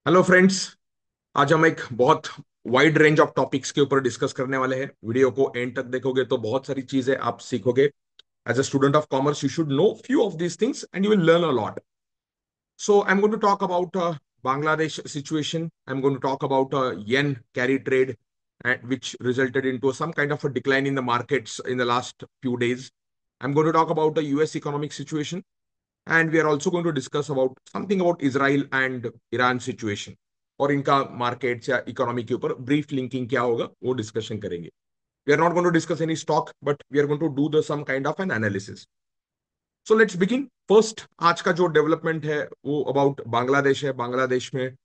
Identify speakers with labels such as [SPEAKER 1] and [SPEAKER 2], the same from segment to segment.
[SPEAKER 1] Hello friends. आज हम एक बहुत वाइड रेंज ऑफ टॉपिक्स के ऊपर डिस्कस करने वाले हैं। वीडियो को एंड तक देखोगे तो बहुत सारी चीजें आप सीखोगे। As a student of commerce you should know few of these things and you will learn a lot. So I'm going to talk about Bangladesh situation. I'm going to talk about yen carry trade, which resulted into some kind of a decline in the markets in the last few days. I'm going to talk about the US economic situation, and we are also going to discuss about something about Israel and Iran situation. और इनका markets या economy के ऊपर brief linking क्या होगा वो discussion करेंगे. We are not going to discuss any stock but we are going to do the some kind of an analysis. So let's begin. First, आज का जो डेवलपमेंट है वो अबाउट बांग्लादेश है. बांग्लादेश में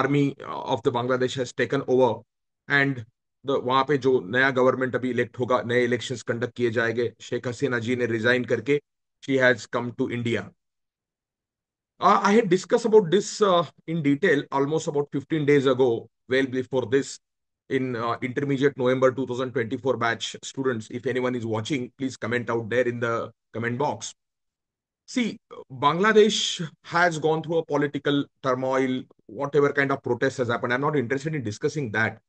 [SPEAKER 1] army of the Bangladesh has taken over and वहां पे जो नया गवर्नमेंट अभी इलेक्ट होगा, नए इलेक्शंस कंडक्ट किए जाएंगे. शेख हसीना जी ने रिजाइन करके she has come to India. I had discussed about this in detail almost about 15 days ago, well before this, in intermediate November 2024 batch students. If anyone is watching, please comment out there in the comment box. See, Bangladesh has gone through a political turmoil, whatever kind of protest has happened. I'm not interested in discussing that.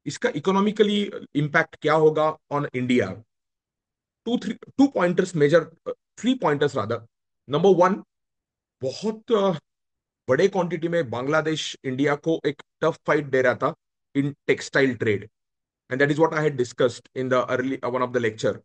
[SPEAKER 1] इसका economically impact क्या होगा on India? Two pointers major, three pointers rather. Number one, बहुत बड़े quantity में Bangladesh India को एक tough fight दे रहा था in textile trade. And that is what I had discussed in the early one of the lecture.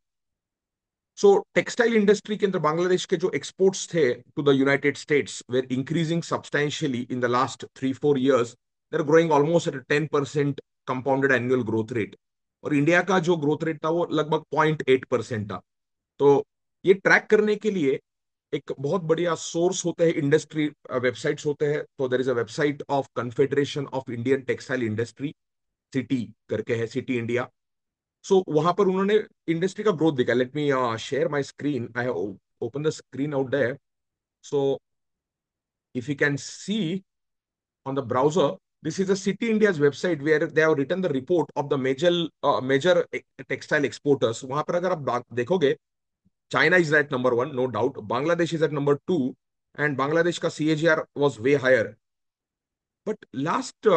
[SPEAKER 1] So textile industry के अंदर बांग्लादेश के जो एक्सपोर्ट्स थे to the United States were increasing substantially in the last 3-4 years. They are growing almost at 10% compounded annual growth rate. और India का जो growth rate था वो लगभग 0.8% था. तो ये ट्रैक करने के लिए एक बहुत बढ़िया सोर्स होते हैं, इंडस्ट्री वेबसाइट्स होते हैं. तो there is a website of confederation of Indian textile industry, city करके है, सिटी इंडिया. सो वहां पर उन्होंने इंडस्ट्री का ग्रोथ दिखा. Let me share my screen. I have open the screen out there. So if you can see on the browser, this is a City India's website where they have written the report of the major textile exporters. वहां पर अगर आप देखोगे, China is at number one, no doubt. Bangladesh is at number two, and Bangladesh ka CAGR was way higher. But last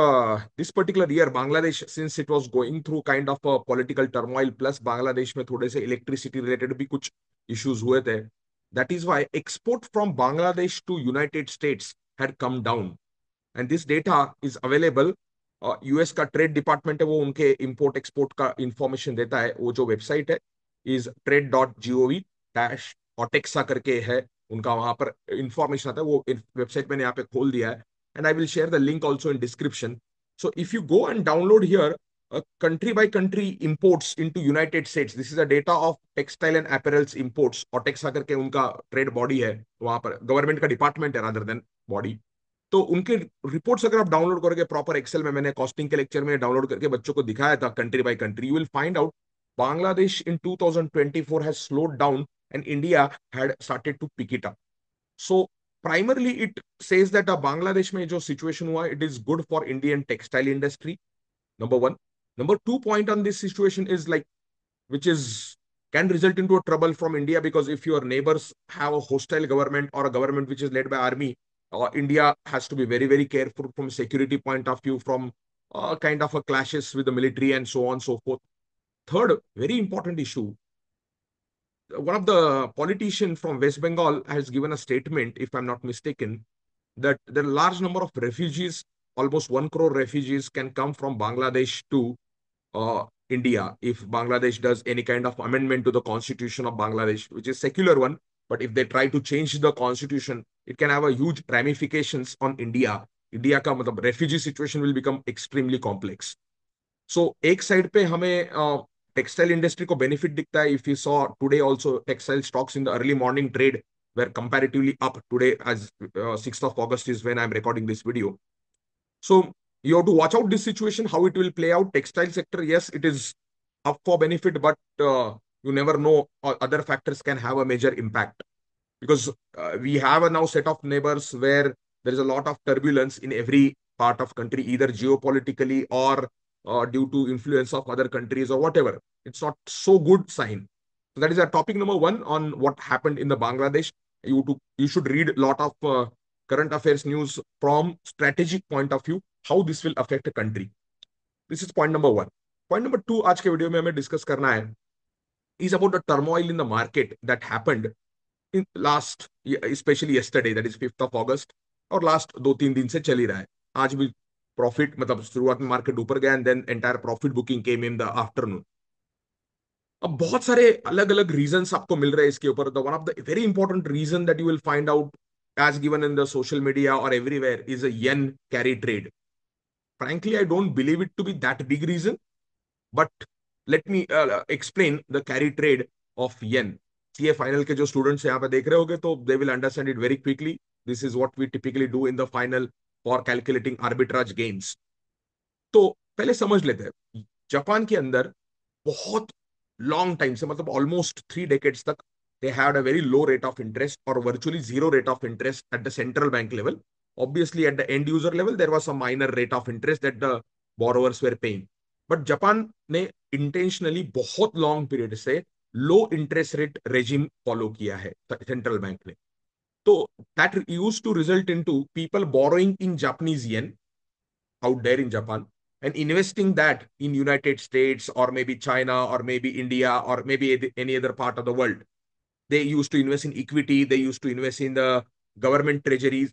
[SPEAKER 1] this particular year, Bangladesh, since it was going through kind of a political turmoil, plus Bangladesh में थोड़े से electricity related भी कुछ issues हुए थे. That is why export from Bangladesh to United States had come down. And this data is available. US का trade department है, वो उनके इंपोर्ट एक्सपोर्ट का इंफॉर्मेशन देता है. वो जो वेबसाइट है इज trade.gov-otexa करके है उनका. वहां पर इंफॉर्मेशन आता है. वो वेबसाइट मैंने यहाँ पे खोल दिया है and I will share the link also in description. So if you go and download here country by country imports into United States, this is a data of textile and apparels imports. otexa करके उनका trade body है, वहां पर government का department है rather than body. तो उनके reports अगर आप डाउनलोड करोगे प्रॉपर एक्सेल में, मैंने कॉस्टिंग के लेक्चर में डाउनलोड करके बच्चों को दिखाया था country by country, you will find out Bangladesh in 2024 has slowed down and India had started to pick it up. So primarily it says that Bangladesh में जो सिचुएशन हुआ, it is good for Indian textile industry. Number one. Number two point on this situation is like which is can result into a trouble from India, because if your neighbors have a hostile government or a government which is led by army, India has to be very, very careful from security point of view, from kind of a clashes with the military and so on and so forth. Third, very important issue. One of the politicians from West Bengal has given a statement, if I'm not mistaken, that there are a large number of refugees, almost 1 crore refugees can come from Bangladesh to India if Bangladesh does any kind of amendment to the constitution of Bangladesh, which is secular one. But if they try to change the constitution, it can have a huge ramifications on India. India का मतलब refugee situation will become extremely complex. So एक side पे हमें textile industry को benefit दिखता है. If you saw today also textile stocks in the early morning trade were comparatively up today, as 6th of August is when I'm recording this video. So you have to watch out this situation, how it will play out. Textile sector, yes, it is up for benefit, but you never know. Other factors can have a major impact, because we have a now set of neighbors where there is a lot of turbulence in every part of country, either geopolitically or due to influence of other countries or whatever. It's not so good sign. So that is our topic number one on what happened in the Bangladesh. You should read a lot of current affairs news from strategic point of view, how this will affect a country. This is point number one. Point number two आज के video में हमें discuss करना है is about the turmoil in the market that happened in last, especially yesterday, that is 5th of August, और last 2-3 दिन से चल ही रहा है. आज भी प्रॉफिट मतलब शुरुआत में मार्केट ऊपर गया and then entire profit booking came in the afternoon. अब बहुत सारे अलग अलग रीजंस आपको मिल रहे हैं इसके ऊपर. The one of the very important reason that you will find out as given in the social media or everywhere is a yen carry trade. Frankly, I don't believe it to be that big reason, but let me explain the carry trade of yen. CA final के जो students यहाँ पे देख रहे होगे तो they will understand it very quickly. This is what we typically do in the final for calculating arbitrage gains. तो पहले समझ लेते हैं. जापान के अंदर बहुत लॉन्ग टाइम से मतलब ऑलमोस्ट 3 decades तक they had a very low rate of interest or virtually zero rate of interest at the central bank level. Obviously at the end user level there was a minor rate of interest that the borrowers were paying. But Japan ने intentionally बहुत long period से लो interest rate regime follow किया है central bank ने. तो that used to result into people borrowing in Japanese yen out there in Japan and investing that in United States or maybe China or maybe India or maybe any other part of the world. They used to invest in equity, they used to invest in the government treasuries,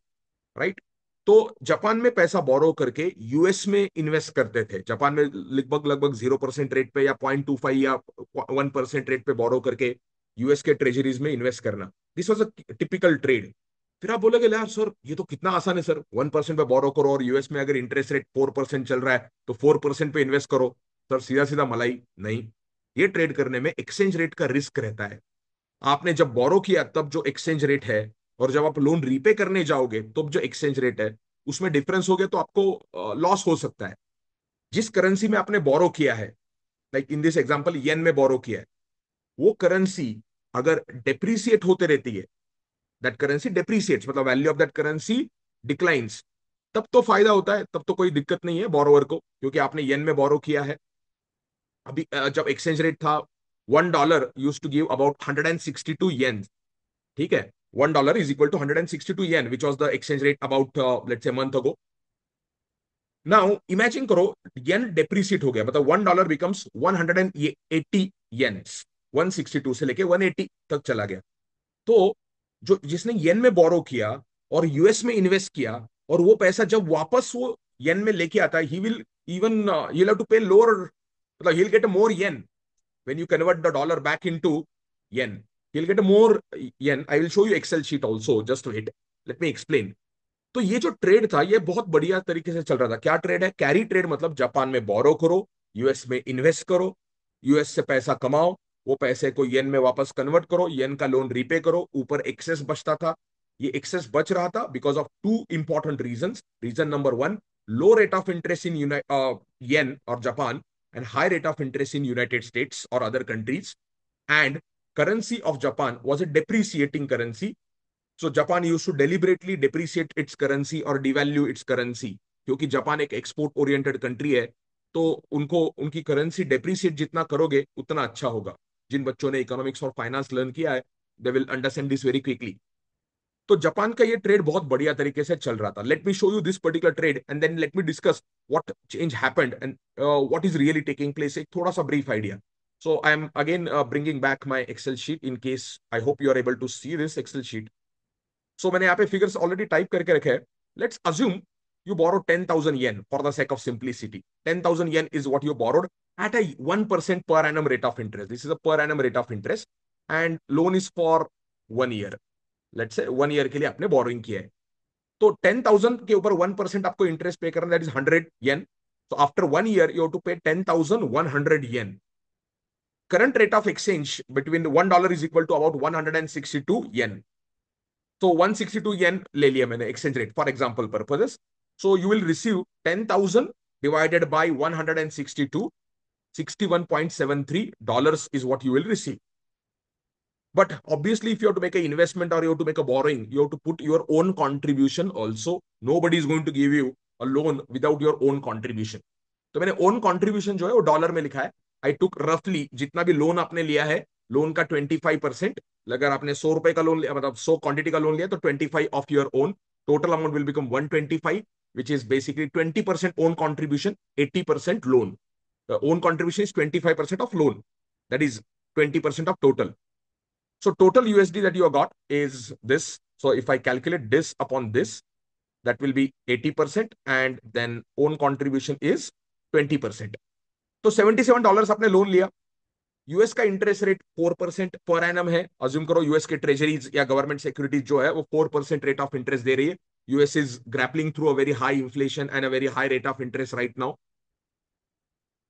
[SPEAKER 1] right? तो Japan में पैसा बोरो करके US में invest करते थे. Japan में लगभग लगभग 0% रेट पे या 0.25 या 1% रेट पे बोरो करके यूएस के ट्रेजरीज में इन्वेस्ट करना. This was a typical trade. फिर आप बोलोगे यार सर ये तो कितना आसान है सर, 1% पे बोरो करो और यूएस में अगर इंटरेस्ट रेट 4% चल रहा है तो 4% पे इन्वेस्ट करो. सर सीधा सीधा मलाई नहीं. ये ट्रेड करने में एक्सचेंज रेट का रिस्क रहता है. आपने जब बोरो किया तब जो एक्सचेंज रेट है और जब आप लोन रीपे करने जाओगे तब जो एक्सचेंज रेट है उसमें डिफरेंस हो गया तो आपको लॉस हो सकता है. जिस करेंसी में आपने बोरो किया है, लाइक इन दिस एग्जांपल येन में बोरो किया है, वो करेंसी अगर डेप्रिसिएट होते रहती है, दैट करेंसी डेप्रिसिएट्स मतलब value of that currency declines, तब तो फायदा होता है, तब तो कोई दिक्कत नहीं है बोरोवर को क्योंकि आपने येन में बोरो किया है. अभी जब एक्सचेंज रेट था $1 यूज टू गिव अबाउट 162 येन. ठीक है, $1 is equal to 162 yen, which was the exchange rate about let's say a month ago. Now imagine करो yen depreciate हो गया, मतलब $1 becomes 180 yens. 162 से लेके 180 तक चला गया. तो जो जिसने येन में बोरो किया और यूएस में इन्वेस्ट किया और वो पैसा जब वापस वो येन में लेके आता है, he will even he'll have to pay lower, मतलब he'll get a more yen when you convert the dollar back into yen. He'll get a more yen. I will show you Excel sheet also. Just wait. Let me explain. तो ये जो trade था ये बहुत बढ़िया तरीके से चल रहा था. क्या ट्रेड है? कैरी ट्रेड मतलब जापान में बोरो करो, यूएस में इन्वेस्ट करो, यूएस से पैसा कमाओ, वो पैसे को येन में वापस कन्वर्ट करो, येन का लोन रीपे करो, ऊपर एक्सेस बचता था. ये एक्सेस बच रहा था because of two important reasons. Reason number one, low rate of interest in yen और Japan and high rate of interest in United States or other countries, and currency of Japan was a depreciating currency. So Japan used to deliberately depreciate its currency or devalue its currency क्योंकि Japan एक export oriented country है. तो उनको उनकी currency depreciate जितना करोगे उतना अच्छा होगा. जिन बच्चों ने इकोनॉमिक्स और फाइनेंस लर्न किया है they will understand this very quickly. तो जापान का ये ट्रेड बहुत बढ़िया तरीके से चल रहा था. Let me show you this particular trade and then let me discuss what change happened and what is really taking place. एक थोड़ा सा brief idea. So I am again bringing back my Excel sheet in case I hope you are able to see this Excel sheet. So मैंने यहाँ पे figures already type करके रखे हैं. Let's assume you borrowed 10,000 yen for the sake of simplicity. 10,000 yen is what you borrowed at a 1% per annum rate of interest. This is a per annum rate of interest and loan is for 1 year. Let's say 1 year के लिए आपने borrowing किया है. तो 10,000 के ऊपर 1% आपको interest पे करना, दैट इज 100 येन. तो after 1 year you have to pay 10,100 yen. Current rate of exchange between $1 is equal to about 162 yen. तो 162 येन ले लिया मैंने exchange rate for example purposes. So you will receive 10,000 divided by 162, $61.73 is what you will receive. But obviously, if you have to make an investment or you have to make a borrowing, you have to put your own contribution also. Nobody is going to give you a loan without your own contribution. तो मैंने own contribution जो है वो dollar में लिखा है. I took roughly जितना भी लोन आपने लिया है, लोन का 25%. अगर आपने 100 रुपए का लोन लिया, मतलब 100 क्वांटिटी का लोन लिया तो 25 of your own. total amount will become 125, which is basically 20% own contribution, 80% loan. The own contribution is 25% of loan. That is 20% of total. So total USD that you have got is this. So if I calculate this upon this, that will be 80%, and then own contribution is 20%. तो $77 आपने loan लिया, US का interest rate 4% per annum है. Assume करो US के treasuries या government securities जो है वो 4% रेट ऑफ इंटरेस्ट दे रही है. US is grappling through a very high inflation and a very high rate of interest right now.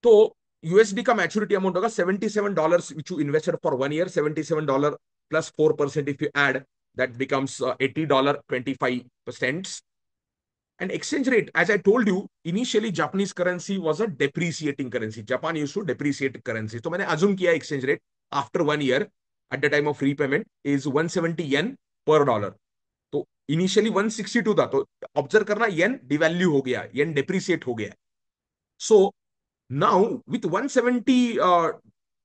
[SPEAKER 1] तो यूएसडी का मैच्योरिटी अमाउंट होगा $77 which you invested for 1 year. $77 plus 4% if you add, that becomes $80.25. And exchange rate, as I told you, initially Japanese currency was a depreciating currency. Japan used to depreciate currency. तो मैंने assume किया exchange rate after 1 year at the time of repayment is 170 yen per dollar. तो initially 162 था. तो observe करना yen devalue हो गया, yen depreciate हो गया. So now with 170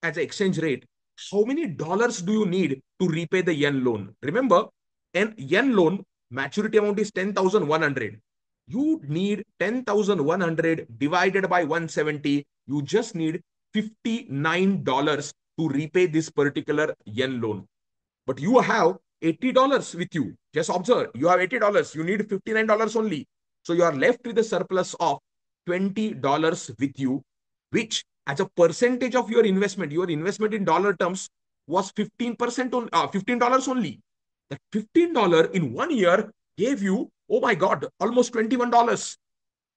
[SPEAKER 1] as an exchange rate, how many dollars do you need to repay the yen loan? Remember, an yen loan maturity amount is 10,100. You need 10,100 divided by 170. You just need $59 to repay this particular yen loan. But you have $80 with you. Just observe, you have $80. You need $59 only. So you are left with a surplus of $20 with you, which as a percentage of your investment in dollar terms was 15% on $15 only. That $15 in 1 year gave you, oh my God, almost $21.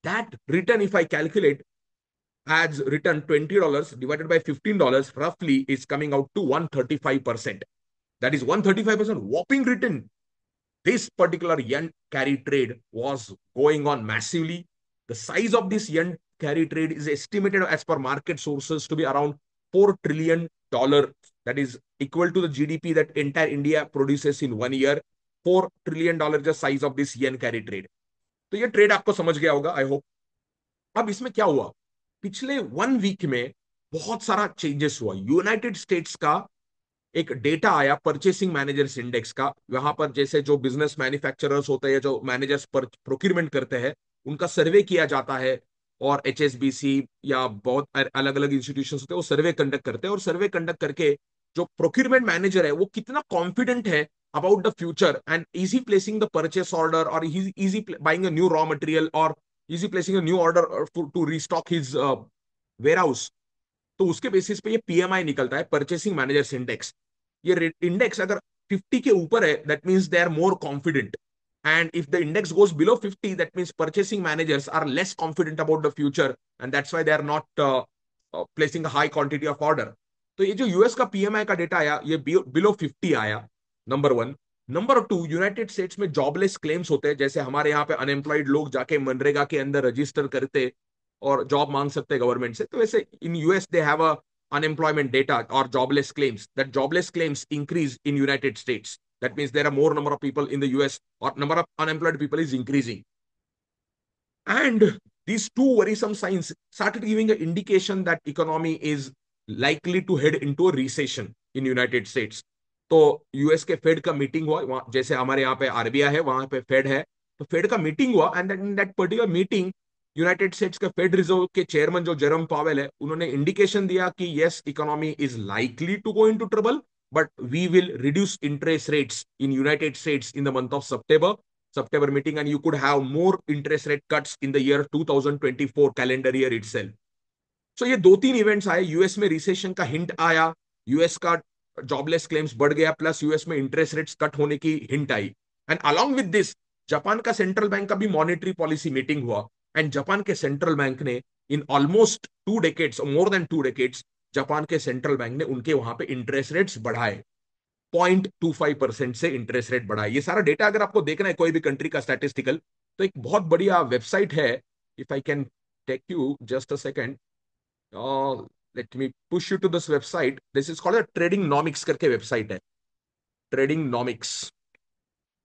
[SPEAKER 1] That return, if I calculate as return $20 divided by $15, roughly is coming out to 135%. That is 135% whopping return. This particular yen carry trade was going on massively. The size of this yen carry trade is estimated as per market sources to be around $4 trillion. That is equal to the GDP that entire India produces in 1 year. $4 trillion the size of this yen carry trade. तो ये trade आपको समझ गया होगा, I hope. अब इसमें क्या हुआ, पिछले 1 वीक में बहुत सारा चेंजेस हुआ. यूनाइटेड स्टेट्स का एक डेटा आया परचेसिंग मैनेजर्स इंडेक्स का. वहां पर जैसे जो बिजनेस मैन्युफैक्चरर्स होते हैं, जो मैनेजर्स पर प्रोक्यूरमेंट करते हैं, उनका सर्वे किया जाता है. और एचएसबीसी या बहुत अलग अलग इंस्टीट्यूशंस होते हैं, वो सर्वे कंडक्ट करते हैं. और सर्वे कंडक्ट करके जो प्रोक्यूरमेंट मैनेजर है वो कितना कॉन्फिडेंट है about the future and easy placing the purchase order or easy buying a new raw material or easy placing a new order to restock his warehouse. तो उसके basis पे ये पीएमआई निकलता है, परचेसिंग मैनेजर्स इंडेक्स. ये index अगर 50 के ऊपर है, that means they are more confident. And if the index goes below 50, that means purchasing managers are less confident about the future, and that's why they are not placing a high quantity of order. तो ये जो US का PMI का data आया, ये below 50 आया, number 1. Number 2, United states में jobless claims होते हैं. जैसे हमारे यहाँ पे अनएम्प्लॉयड लोग जाके मनरेगा के अंदर रजिस्टर करते और जॉब मांग सकते हैं गवर्नमेंट से, तो वैसे in US they have a unemployment data or jobless claims. That jobless claims increase in United States. That means there are more number of people in the US, or number of unemployed people is increasing. And these two worrisome signs started giving an indication that economy is likely to head into a recession in United States. तो US के fade का meeting हुआ, जैसे हमारे यहाँ पे RBI है, वहां पे फेड है. तो फेड का मीटिंग हुआ, and in that particular meeting United States के फेड रिजर्व के चेयरमैन जो जेरोम पावेल है, उन्होंने इंडिकेशन दिया कि yes, economy is likely to go into trouble, but we will reduce interest rates in United States in the month of September meeting, and you could have more interest rate cuts in the year 2024 calendar year itself. So ये 2-3 events आए. US में recession का hint आया, US का jobless claims बढ़ गया, plus US में interest rates cut होने की hint I. And along with this, Japan का सेंट्रल बैंक का भी मॉनेटरी पॉलिसी मीटिंग हुआ. एंड जापान के सेंट्रल बैंक ने in almost 2 decades, more than 2 decades, Japan के सेंट्रल बैंक ने उनके वहां पे इंटरेस्ट रेट्स बढ़ाए. 0.25% से इंटरेस्ट रेट बढ़ाए. ये सारा डेटा अगर आपको देखना है कोई भी कंट्री का स्टैटिस्टिकल, तो एक बहुत बढ़िया वेबसाइट है. If I can take you just a second, let me push you to this website. This is called trading economics करके वेबसाइट है, ट्रेडिंग नॉमिक्स,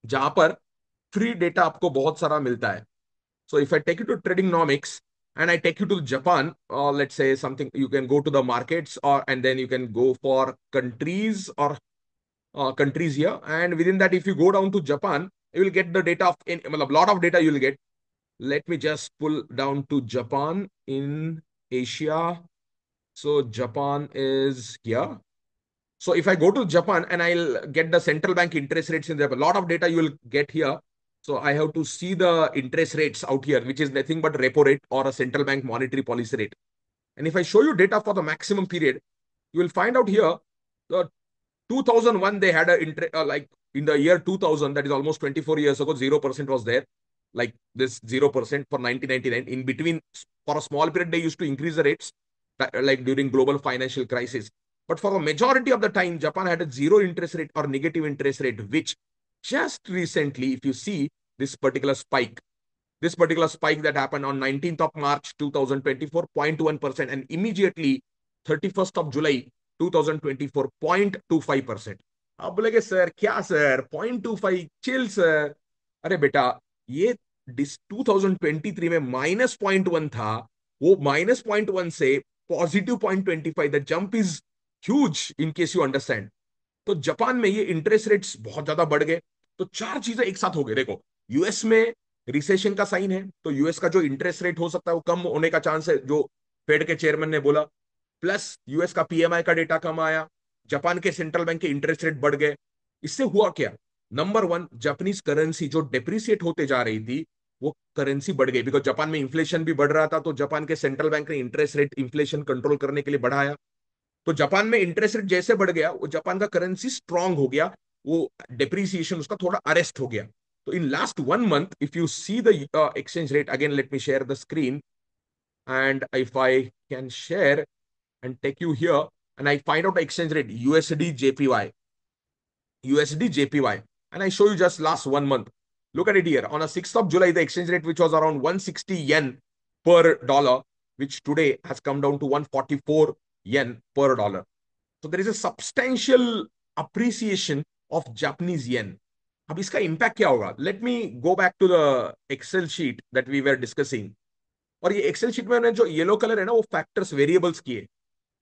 [SPEAKER 1] जहां पर फ्री डेटा आपको बहुत सारा मिलता है. So if I take you to trading nomics and I take you to Japan, let's say something, you can go to the markets, or and then you can go for countries or countries here. And within that, if you go down to Japan, You will get the data of a lot of data you will get. Let me just pull down to Japan in Asia. So Japan is here. So if I go to Japan and I'll get the central bank interest rates in Japan, a lot of data you will get here. So I have to see the interest rates out here, which is nothing but repo rate or a central bank monetary policy rate. And if I show you data for the maximum period, you will find out here the 2001 they had a like in the year 2000, that is almost 24 years ago, 0% was there, like this 0% for 1999. In between, for a small period they used to increase the rates, like during global financial crisis. But for the majority of the time, Japan had a zero interest rate or negative interest rate, which just recently, if you see this particular spike that happened on 19th of March 2024, 0.1%, and immediately 31st of July 2024, 0.25%. आप बोलेगे sir क्या sir 0.25 chill sir. अरे बेटा, ये 2023 में -0.1 था, वो -0.1 से positive 0.25, the jump is huge in case you understand. तो जापान में ये इंटरेस्ट रेट्स बहुत ज्यादा बढ़ गए। तो चार चीजें एक साथ हो गई। देखो, यूएस में रिसेशन का साइन है, तो यूएस का जो इंटरेस्ट रेट हो सकता है वो कम होने का चांस है, जो फेड के चेयरमैन ने बोला। प्लस यूएस का पीएमआई का डेटा कम आया, जापान के सेंट्रल बैंक के इंटरेस्ट रेट बढ़ गए। इससे हुआ क्या? नंबर वन, जापानीज करेंसी जो डेप्रिसिएट होते जा रही थी, वो करेंसी बढ़ गई, बिकॉज जापान में इन्फ्लेशन भी बढ़ रहा था। तो जापान के सेंट्रल बैंक ने इंटरेस्ट रेट इन्फ्लेशन कंट्रोल करने के लिए बढ़ाया। तो जापान में इंटरेस्ट रेट जैसे बढ़ गया, वो जापान का करेंसी स्ट्रांग हो गया, वो डेप्रिसिएशन उसका थोड़ा अरेस्ट हो गया। तो in last 1 month, if you see the exchange rate, again let me share the screen, and if I can share and take you here, and I find out the exchange rate USD JPY, and I show you just last 1 month. Look at it here. On a 6th of July, the exchange rate, which was around 160 yen per dollar, which today has come down to 144 yen per dollar. So there is a substantial appreciation of Japanese yen. अब इसका impact क्या होगा? Let me go back to the excel sheet that we were discussing. और ये Excel sheet में जो yellow colour है ना, वो फैक्टर्स वेरिएबल्स किए।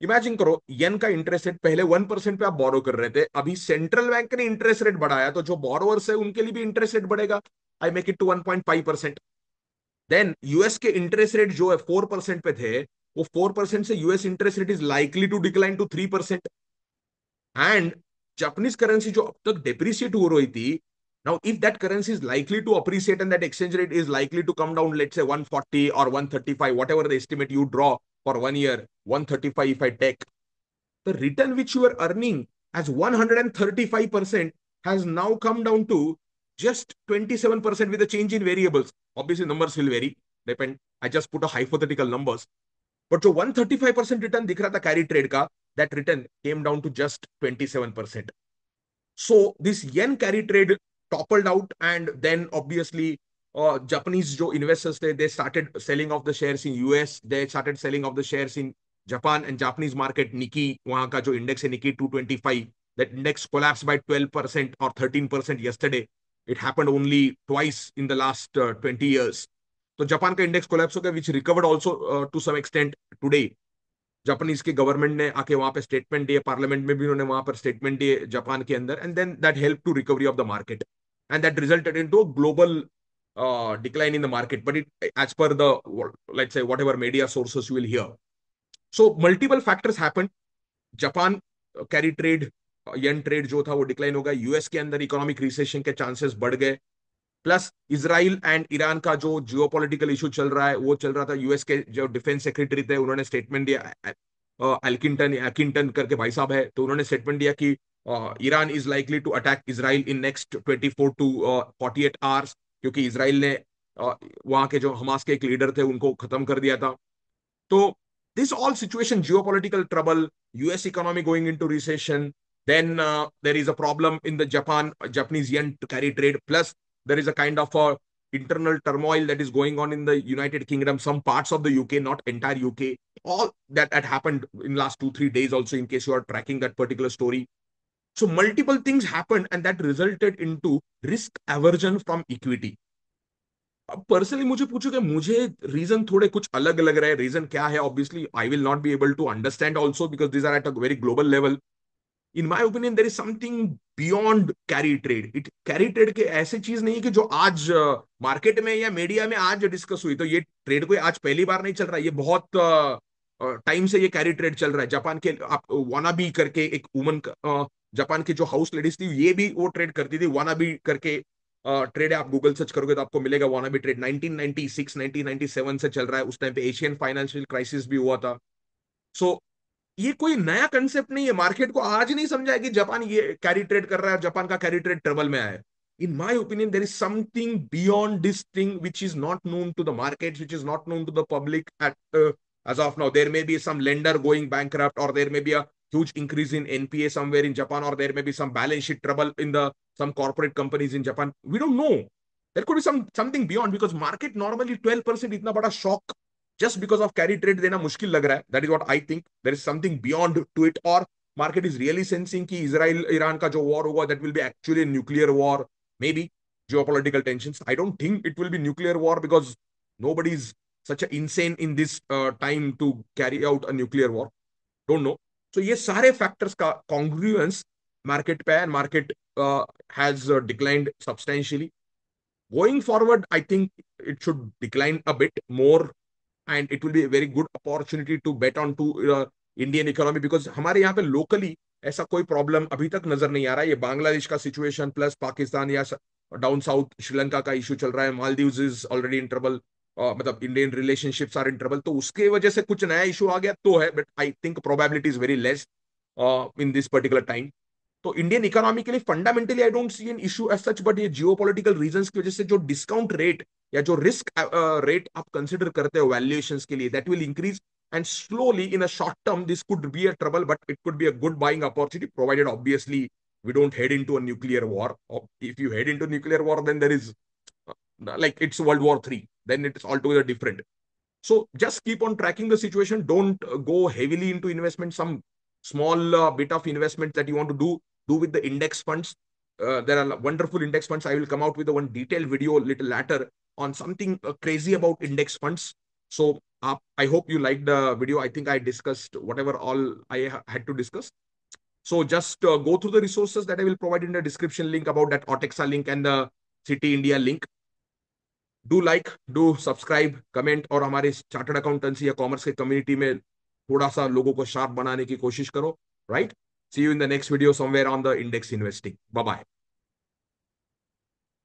[SPEAKER 1] इमेजिन करो, येन का इंटरेस्ट रेट पहले 1% पे आप बोरो कर रहे थे, अभी सेंट्रल बैंक ने इंटरेस्ट रेट बढ़ाया, तो जो बोरोवर्स है उनके लिए भी इंटरेस्ट रेट बढ़ेगा। I make it to 1.5%। Then US के इंटरेस्ट रेट जो है 4% पे थे, वो 4% से US interest rate is likely to decline to 3%। And Japanese currency जो अब तक डेप्रिशिएट हो रही थी, now if that currency is likely to appreciate and that exchange rate is likely to come down, let's say 140 or 135, whatever the estimate you draw for 1 year, 135 if I take, the return which you are earning as 135% has now come down to just 27% with a change in variables. Obviously numbers will vary, depend, I just put a hypothetical numbers, but जो 135% return दिख रहा था carry trade का, that return came down to just 27%. So this yen carry trade toppled out, and then obviously Japanese जो investors थे, they started selling off the shares in US, they started selling off the shares in Japan, and Japanese market Nikkei, वहां का जो index है Nikkei 225, that index collapsed by 12% or 13% yesterday. It happened only twice in the last 20 years. तो Japan का index collapse हो गया, which recovered also to some extent today. Japanese के government ने आके वहां पे स्टेटमेंट दिए, पार्लियामेंट में भी उन्होंने वहां पर स्टेटमेंट दिए जापान के अंदर, and then that help to recovery of the market, and that resulted into global decline in the market. But it, as per the, let's say, whatever media sources you will hear, so multiple factors happened. Japan carry trade, yen trade जो था वो decline हो गया, US के अंदर economic recession के chances बढ़ गए, प्लस इसराइल एंड ईरान का जो जियोपॉलिटिकल इशू चल रहा है वो चल रहा था। यूएस के जो डिफेंस सेक्रेटरी थे, उन्होंने स्टेटमेंट दिया, एल्किंटन करके भाई साहब है, तो उन्होंने स्टेटमेंट दिया कि Iran is likely to attack Israel in next 24 to 48 hours, क्योंकि इसराइल ने वहां के जो हमास के एक लीडर थे उनको खत्म कर दिया था। तो this all situation, geopolitical trouble, US economy going into recession, then there is a problem in the Japanese yen to carry trade, plus there is a kind of a internal turmoil that is going on in the United Kingdom, some parts of the UK, not entire UK. All that had happened in last 2-3 days also, in case you are tracking that particular story. So multiple things happened, and that resulted into risk aversion from equity. अब personally मुझे पूछो कि मुझे reason थोड़े कुछ अलग लग रहे हैं। रीजन क्या है? Obviously I will not be able to understand also, because these are at a very global level. In my opinion there is something beyond carry trade. It carry trade के ऐसे चीज नहीं है कि जो आज मार्केट में या मीडिया में आज डिस्कस हुई, तो ये ट्रेड कोई आज पहली बार नहीं चल रहा है, ये बहुत टाइम से ये कैरी ट्रेड चल रहा है। जापान के आप वानाबी करके एक वुमन, जापान की जो हाउस लेडीज थी ये भी वो ट्रेड करती थी, वानाबी करके ट्रेड है। आप गूगल सर्च करोगे तो आपको मिलेगा वानाबी ट्रेड 1996 1997 से चल रहा है। उस टाइम पे एशियन फाइनेंशियल क्राइसिस भी हुआ था। सो ये कोई नया कंसेप्ट नहीं है, मार्केट को आज नहीं समझा है कि जापान ये कैरी ट्रेड कर रहा है और जापान का कैरी ट्रेड ट्रबल में आया है। In my opinion there is something beyond this thing which is not known to the market, which is not known to the public at as of now. There may be some lender going bankrupt, or there may be a huge increase in NPA somewhere in Japan, or there may be some balance sheet trouble in the some corporate companies in Japan. We don't know. There could be something beyond, because market normally 12% इतना बड़ा shock just because of carry trade देना मुश्किल लग रहा है. That is what I think. There is something beyond to it, or market is really sensing कि Israel Iran का जो war होगा that will be actually a nuclear war, maybe geopolitical tensions. I don't think it will be nuclear war, because nobody is such a insane in this time to carry out a nuclear war. Don't know. So ये सारे factors का congruence market पे है, and market has declined substantially. Going forward, I think it should decline a bit more, and it will be a very good opportunity to bet on to Indian economy, because हमारे यहाँ पे locally ऐसा कोई problem अभी तक नजर नहीं आ रहा है। ये बांग्लादेश का सिचुएशन प्लस पाकिस्तान या डाउन साउथ श्रीलंका का इशू चल रहा है, Maldives is already in trouble, मतलब Indian relationships are in trouble, तो उसके वजह से कुछ नया इशू आ गया तो है, but I think probability is very less in this particular time. तो इंडियन इकोनॉमी के लिए fundamentally I don't see an issue as such, but ये जियोपॉलिटिकल रीजंस की वजह से जो डिस्काउंट रेट या जो रिस्क रेट आप कंसिडर करते हो वैल्यूएशंस के लिए, that will increase, and slowly in a short term this could be a trouble, but it could be a good buying opportunity, provided obviously we don't head into a nuclear war. If you head into nuclear war, then there is like it's World War III, then it's altogether different. So just keep on tracking the situation. Don't go heavily into investment. Some small bit of investment that you want to do with the index funds. There are wonderful index funds. I will come out with one detailed video a little later on something crazy about index funds. So I hope you liked the video. I think I discussed whatever all I had to discuss. So just go through the resources that I will provide in the description link about that Autexa link and the City India link. Do like, do subscribe, comment, और हमारे chartered accountancy या commerce के community में थोड़ा सा लोगों को sharp बनाने की कोशिश करो. Right, see you in the next video somewhere on the index investing. Bye bye.